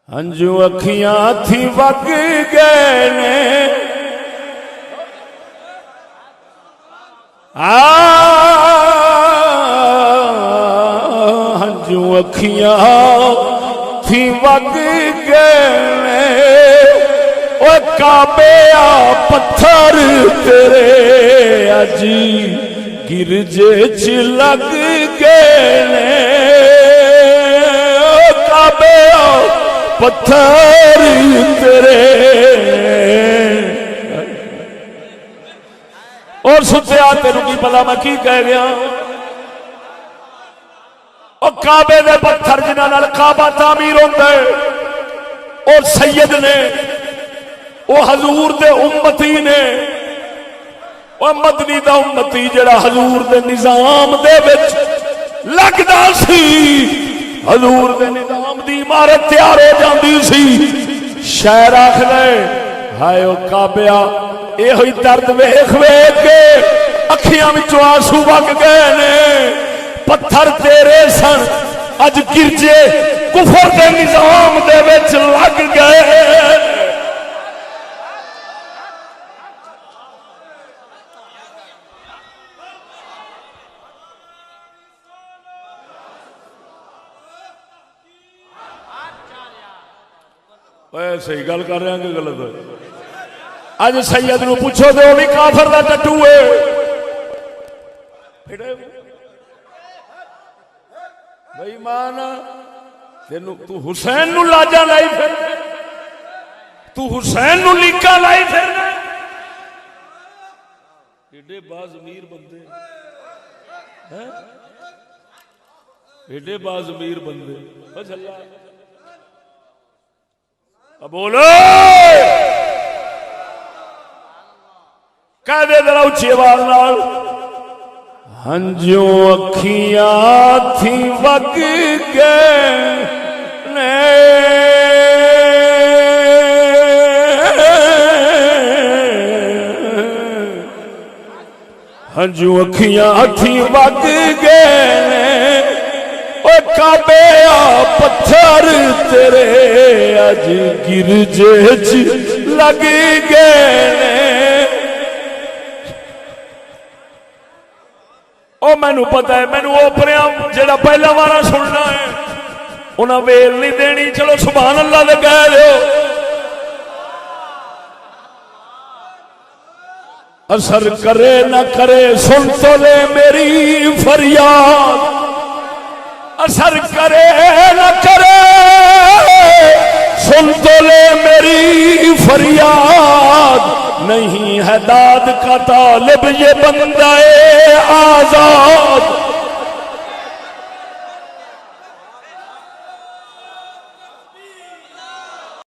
ہنجو اکھیاں تھی وگ گئے نے ہنجو اکھیاں تھی وگ گئے نے او کعبے پتھر تیرے اج گرجے چ لگ گئے نے او کعبے پتھر تیرے اور ستیا تینوں کی پتا میں کی کہہ گیا او کعبے دے پتھر جنہاں نال کعبہ تعمیر ہوندا ہے اور سید نے او حضور دے امتی نے او مدنی دا امتی جڑا حضور دے نظام دے وچ لگدا سی حضور دے نظام دی عمارت تیار ہو جاندی سی شاعر آکھدے ہائے او کعبہ اے ہوئی درد ویکھ ویکھ کے اکھیاں وچوں آنسو وگ گئے نے پتھر تیرے سن اج گرجے کفر دے نظام دے وچ لگ گئے صحیح گل کر رہے ہیں کہ غلط ہے اج سید نو پوچھو تو وہ بھی کافر دا ٹٹو ہے بھائی مان تو حسین نو لاجا لائی پھر تو حسین نو لیکا لائی پھر ایڈے باضمیر بندے ایڈے باضمیر بندے بس اللہ بولو کہہ دے ذرا اچھی آواز نال ہنجو اکھیاں تھی وگ گئے نے ہنجو اکھیاں تھی وگ گئے او کعبے پتھر تیرے اج گرجے چ لگ گئے او مینو پتا ہے مینو اوپریا جڑا پہلا وارا سننا ہے انہاں ویل نہیں دینی چلو سبحان اللہ دے کہہ دیو اثر کرے نہ کرے سن تو لے میری فریاد اثر کرے نہ کرے سن تو لے میری فریاد نہیں ہے داد کا طالب یہ بندہ آزاد